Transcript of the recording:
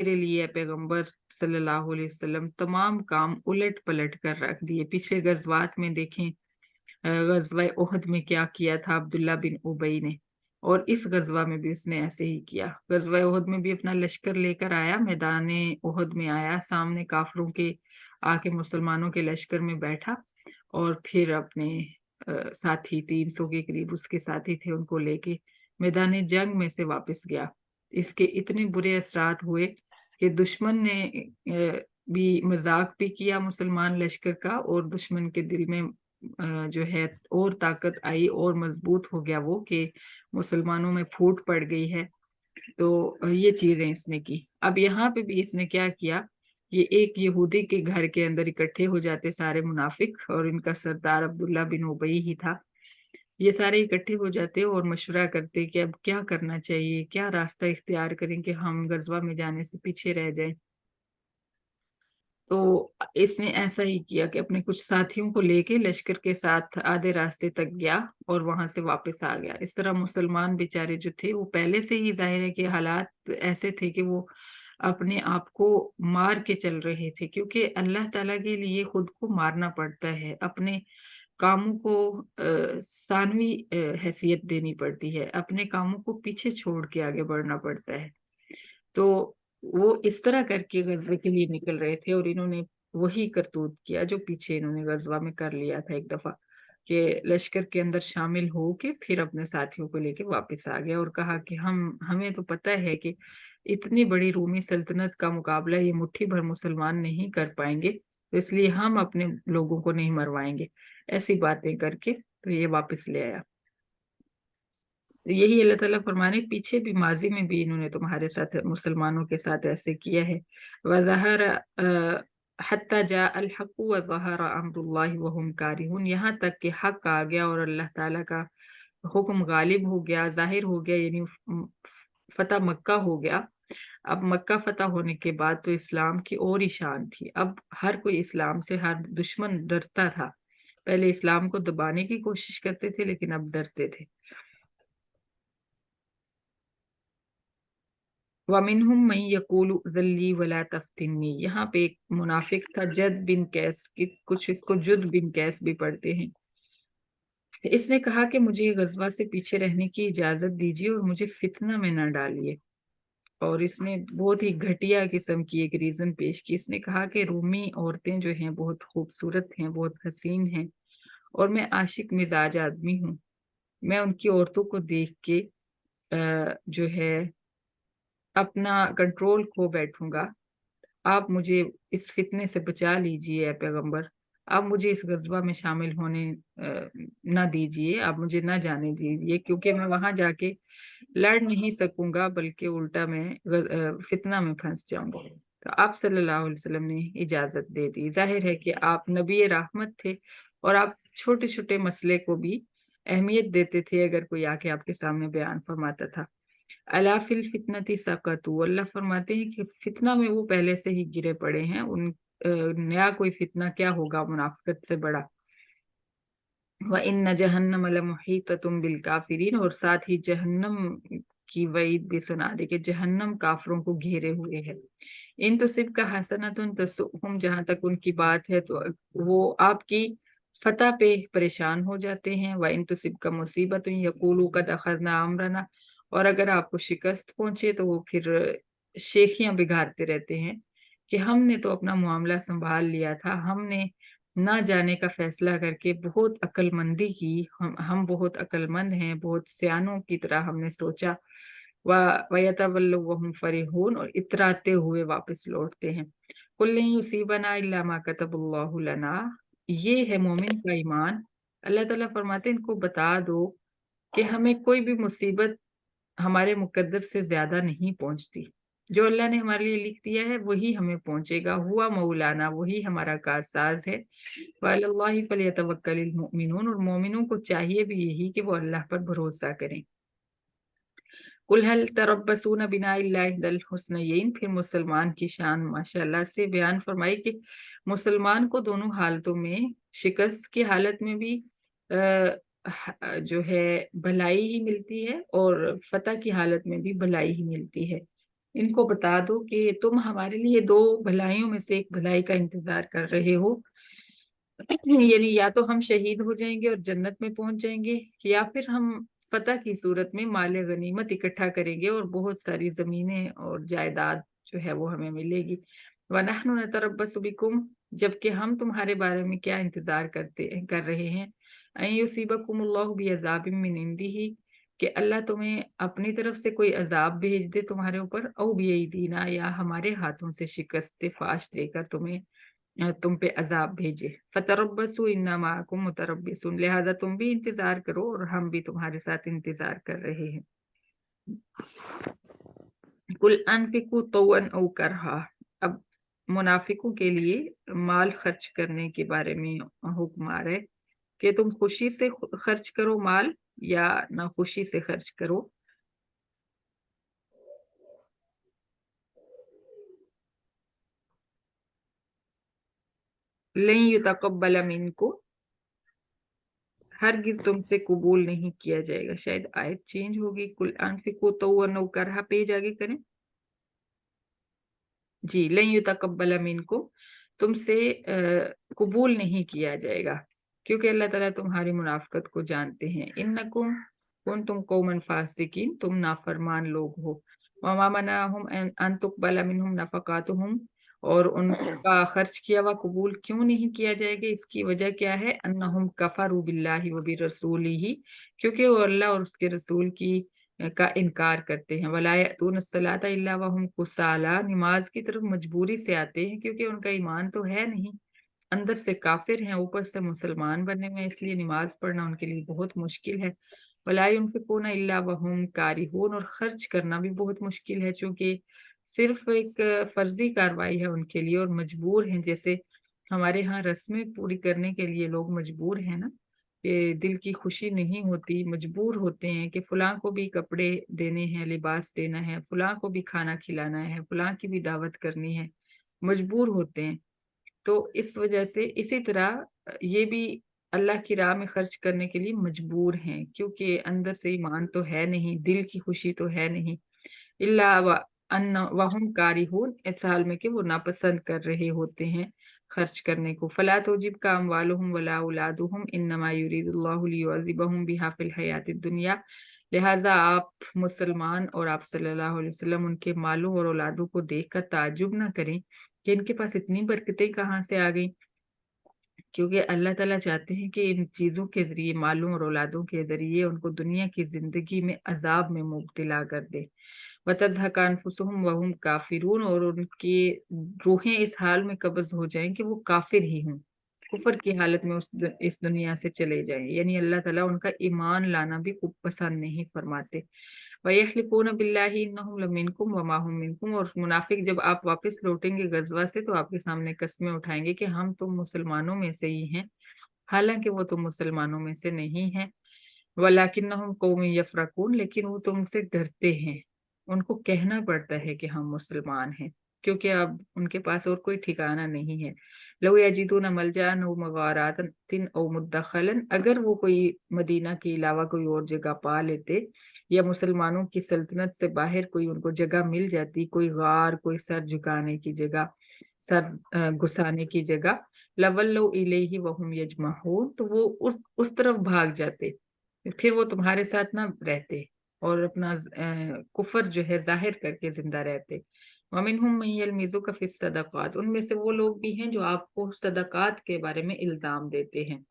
मेरे लिए पैगंबर सल्लल्लाहु अलैहि वसल्लम तमाम काम उलट पलट कर रख दिए। पिछले गजवात में देखें, गजवा ओहद में क्या किया था अब्दुल्ला बिन उबई ने, और इस गजवा में भी उसने ऐसे ही किया। गजवा ओहद में भी अपना लश्कर लेकर आया, मैदान ओहद में आया, सामने काफरों के आके मुसलमानों के लश्कर में बैठा, और फिर अपने साथी 300 के करीब उसके साथी थे उनको लेके मैदान जंग में से वापस गया। इसके इतने बुरे असरात हुए कि दुश्मन ने भी मजाक भी किया मुसलमान लश्कर का, और दुश्मन के दिल में जो है और ताकत आई और मजबूत हो गया वो, कि मुसलमानों में फूट पड़ गई है। तो ये चीजें इसने की। अब यहाँ पे भी इसने क्या किया, ये एक यहूदी के घर के अंदर इकट्ठे हो जाते सारे मुनाफिक, और इनका सरदार अब्दुल्ला बिन उबई ही था। ये सारे इकट्ठे हो जाते और मशवरा करते कि अब क्या करना चाहिए, क्या रास्ता इख्तियार करें कि हम गजवा में जाने से पीछे रह जाएं। तो इसने ऐसा ही किया कि अपने कुछ साथियों को लेके लश्कर के साथ आधे रास्ते तक गया और वहां से वापस आ गया। इस तरह मुसलमान बेचारे जो थे, वो पहले से ही जाहिर है कि हालात ऐसे थे कि वो अपने आप को मार के चल रहे थे, क्योंकि अल्लाह ताला के लिए खुद को मारना पड़ता है, अपने कामों को सानवी हैसियत देनी पड़ती है, अपने कामों को पीछे छोड़ के आगे बढ़ना पड़ता है। तो वो इस तरह करके गजवे के लिए निकल रहे थे, और इन्होंने वही करतूत किया जो पीछे इन्होंने गजवा में कर लिया था एक दफा, कि लश्कर के अंदर शामिल हो के फिर अपने साथियों को लेके वापस आ गया, और कहा कि हमें तो पता है कि इतनी बड़ी रूमी सल्तनत का मुकाबला ये मुट्ठी भर मुसलमान नहीं कर पाएंगे, तो इसलिए हम अपने लोगों को नहीं मरवाएंगे। ऐसी बातें करके तो ये वापस ले आया। यही अल्लाह ताला फरमाने, पीछे भी माजी में भी इन्होंने तुम्हारे साथ मुसलमानों के साथ ऐसे किया है। वज़हर हत्ता जा अल हक़ व ज़हर अम्रुल्लाहि व हुम कारिहून, यहाँ तक कि हक आ गया और अल्लाह ताला का हुक्म गालिब हो गया, जाहिर हो गया, यानी फतह मक्का हो गया। अब मक्का फतह होने के बाद तो इस्लाम की और ही शान थी। अब हर कोई इस्लाम से, हर दुश्मन डरता था। पहले इस्लाम को दबाने की कोशिश करते थे, लेकिन अब डरते थे। वमिनहुम मन यकूलु ज़ल्ली वला तफ्तिनी, यहाँ पे एक मुनाफिक था जद बिन कैस, कि कुछ इसको जुद बिन कैस भी पढ़ते हैं। इसने कहा कि मुझे गजवा से पीछे रहने की इजाजत दीजिए और मुझे फितना में न डालिए। और इसने बहुत ही घटिया किस्म की एक रीजन पेश की। इसने कहा कि रूमी औरतें जो हैं बहुत खूबसूरत हैं, बहुत हसीन हैं, और मैं आशिक मिजाज आदमी हूँ। मैं उनकी औरतों को देख के जो है अपना कंट्रोल खो बैठूंगा। आप मुझे इस फितने से बचा लीजिए ए पैगंबर। आप मुझे इस गजवा में शामिल होने ना दीजिए, आप मुझे ना जाने दीजिए, क्योंकि मैं वहां जाके लड़ नहीं सकूंगा, बल्कि उल्टा मैं फितना में फंस जाऊंगा। तो आप सल्लल्लाहु अलैहि वसल्लम ने इजाजत दे दी। जाहिर है कि आप नबी रहमत थे, और आप छोटे छोटे मसले को भी अहमियत देते थे अगर कोई आके आपके सामने बयान फरमाता था। अला फिल फितनती सकतू, अल्लाह फरमाते हैं कि फितना में वो पहले से ही गिरे पड़े हैं। नया कोई फितना क्या होगा मुनाफिकत से बड़ा। व इन्न जहन्नम लमुहीततुम बिल काफिरीन, और साथ ही जहन्नम की वईद भी सुना दे कि जहन्नम काफरों को घेरे हुए है। इन तो सिब का हसनतुन तसुहुम, जहां तक उनकी बात है तो वो आपकी फतह पे परेशान हो जाते हैं। व इन तो सिब का मुसीबत यकूलू कद अखज़ना अमरना, और अगर आपको शिकस्त पहुंचे तो वो फिर शेखियां बिगाड़ते रहते हैं कि हमने तो अपना मामला संभाल लिया था, हमने ना जाने का फैसला करके बहुत अक्लमंदी की, हम बहुत अक्लमंद हैं, बहुत सियानों की तरह हमने सोचा। व वयतवल्लु वहुम फरिहून, और इतराते हुए वापस लौटते हैं। कुल नहीं युसीबना इल्ला मा कतबुल्लाहु लना, ये है मोमिन का ईमान। अल्लाह ताला फरमाते हैं इनको बता दो कि हमें कोई भी मुसीबत हमारे मुकद्दर से ज्यादा नहीं पहुंचती। जो अल्लाह ने हमारे लिए लिख दिया है वही हमें पहुंचेगा। हुआ मौलाना, वही हमारा कारसाज है। वअलल्लाहि फलयतवक्कलिल मुमिनून, और मोमिनों को चाहिए भी यही कि वो अल्लाह पर भरोसा करें। कुल हल तरब्बसून बिना इल्ला इहदल हुस्नयैन, फिर मुसलमान की शान माशाअल्लाह से बयान फरमाई कि मुसलमान को दोनों हालतों में, शिकस्त की हालत में भी जो है भलाई ही मिलती है, और फतह की हालत में भी भलाई ही मिलती है। ان کو بتا دو کہ تم ہمارے لیے دو بھلائیوں میں سے ایک بھلائی کا انتظار کر رہے ہو، یعنی یا تو ہم شہید ہو جائیں گے اور جنت میں پہنچ جائیں گے، یا پھر ہم فتح کی صورت میں مال غنیمت اکٹھا کریں گے اور بہت ساری زمینیں اور جائیداد جو ہے وہ ہمیں ملے گی۔ وَنَحْنُ نَتَرَبَّصُ بِكُمْ، جبکہ ہم تمہارے بارے میں کیا انتظار کر رہے ہیں، أَن يُصِيبَكُمُ اللَّهُ بِعَذَابٍ مِّنْ عِندِهِ، کہ اللہ تمہیں اپنی طرف سے کوئی عذاب بھیج دے تمہارے اوپر، او بِأَيْدِينَا، یا ہمارے ہاتھوں سے شکست فاش دے کر تم پہ عذاب بھیجے۔ فَتَرَبَّصُوا إِنَّا مَعَكُم مُتَرَبِّصُونَ، لہذا تم بھی انتظار کرو اور ہم بھی تمہارے ساتھ انتظار کر رہے ہیں۔ قُلْ أَنفِقُوا طَوْعًا أَوْ كَرْهًا، اب منافقوں کے لیے مال خرچ کرنے کے بارے میں حکم آ رہا ہے کہ تم خوشی سے خرچ کرو مال یا نہ خوشی سے خرچ کرو۔ لن يتقبل منکم، ہرگز تم سے قبول نہیں کیا جائے گا۔ شاید آیت چینج ہوگی، کل انفقوا طوعا او کرہا، پیج آگے کریں جی۔ لن یتقبل منکم، تم سے قبول نہیں کیا جائے گا، کیونکہ اللہ تعالیٰ تمہاری منافقت کو جانتے ہیں۔ انکم کنتم قوما فاسقین، تم نافرمان لوگ ہو۔ وما منعهم ان تقبل منهم نفقاتهم، اور ان کا خرچ کیا ہوا قبول کیوں نہیں کیا جائے گا، اس کی وجہ کیا ہے، انہم کفروا باللہ وبرسولہ، کیونکہ وہ اللہ اور اس کے رسول کا انکار کرتے ہیں۔ ولا یأتون الصلاۃ الا وهم کسالى، نماز کی طرف مجبوری سے آتے ہیں کیونکہ ان کا ایمان تو ہے نہیں، اندر سے کافر ہیں، اوپر سے مسلمان بننے میں، اس لیے نماز پڑھنا ان کے لیے بہت مشکل ہے۔ ولا ينفقون الا وهم کارہون، اور خرچ کرنا بھی بہت مشکل ہے، چونکہ صرف ایک فرضی کاروائی ہے ان کے لیے اور مجبور ہیں، جیسے ہمارے ہاں رسمیں پوری کرنے کے لیے لوگ مجبور ہیں نا، کہ دل کی خوشی نہیں ہوتی، مجبور ہوتے ہیں کہ فلاں کو بھی کپڑے دینے ہیں، لباس دینا ہے، فلاں کو بھی کھانا کھلانا ہے، فلاں کی بھی دعوت کرنی ہے، مجبور ہوتے ہیں۔ تو اس وجہ سے اسی طرح یہ بھی اللہ کی راہ میں خرچ کرنے کے لیے مجبور ہیں، کیونکہ اندر سے ایمان تو ہے نہیں، دل کی خوشی تو ہے نہیں، اللہ ان وہم کارہون، اس حال میں کہ وہ ناپسند کر رہے ہوتے ہیں خرچ کرنے کو۔ فلا تعجبک اموالہم ولا اولادہم انما یرید اللہ لیعذبہم بہا فی الحیاۃ الدنیا، لہٰذا آپ مسلمان اور آپ صلی اللہ علیہ وسلم ان کے مالوں اور اولادوں کو دیکھ کر تعجب نہ کریں کہ ان کے پاس اتنی برکتیں کہاں سے آ گئیں، کیونکہ اللہ تعالیٰ چاہتے ہیں کہ ان چیزوں کے ذریعے، مالوں اور اولادوں کے ذریعے، ان کو دنیا کی زندگی میں عذاب میں مبتلا کر دے۔ وَتَزْهَقَ أَنفُسُهُمْ وَهُمْ كَافِرُونَ، اور ان کی روحیں اس حال میں قبض ہو جائیں کہ وہ کافر ہی ہوں، کفر کی حالت میں اس دنیا سے چلے جائیں، یعنی اللہ تعالیٰ ان کا ایمان لانا بھی خوب پسند نہیں فرماتے۔ وَيَحْلِفُونَ بِاللَّهِ إِنَّهُمْ لَمِنكُمْ وَمَا هُمْ مِنكُمْ، اور منافق جب آپ واپس لوٹیں گے غزوہ سے تو آپ کے سامنے قسمیں اٹھائیں گے کہ ہم تم مسلمانوں میں سے ہی ہیں، حالانکہ وہ تم مسلمانوں میں سے نہیں ہیں۔ وَلَكِنَّهُمْ قَوْمٌ يَفْرَقُونَ، لیکن وہ تم سے ڈرتے ہیں، ان کو کہنا پڑتا ہے کہ ہم مسلمان ہیں، کیونکہ اب ان کے پاس اور کوئی ٹھکانہ نہیں ہے۔ لو یجدون ملجأ او مغارات او مدخلا، اگر وہ کوئی مدینہ کے علاوہ کوئی اور جگہ پا لیتے، یا مسلمانوں کی سلطنت سے باہر کوئی ان کو جگہ مل جاتی، کوئی غار، کوئی سر جھکانے کی جگہ، سر گھسانے کی جگہ، لولوا الیہ وہم یجمحون، تو وہ اس طرف بھاگ جاتے، پھر وہ تمہارے ساتھ نہ رہتے اور اپنا کفر جو ہے ظاہر کر کے زندہ رہتے۔ وَمِنْهُمْ مَن يَلْمِزُكَ فِي الصَّدَقَاتِ، ان میں سے وہ لوگ بھی ہیں جو آپ کو صدقات کے بارے میں الزام دیتے ہیں۔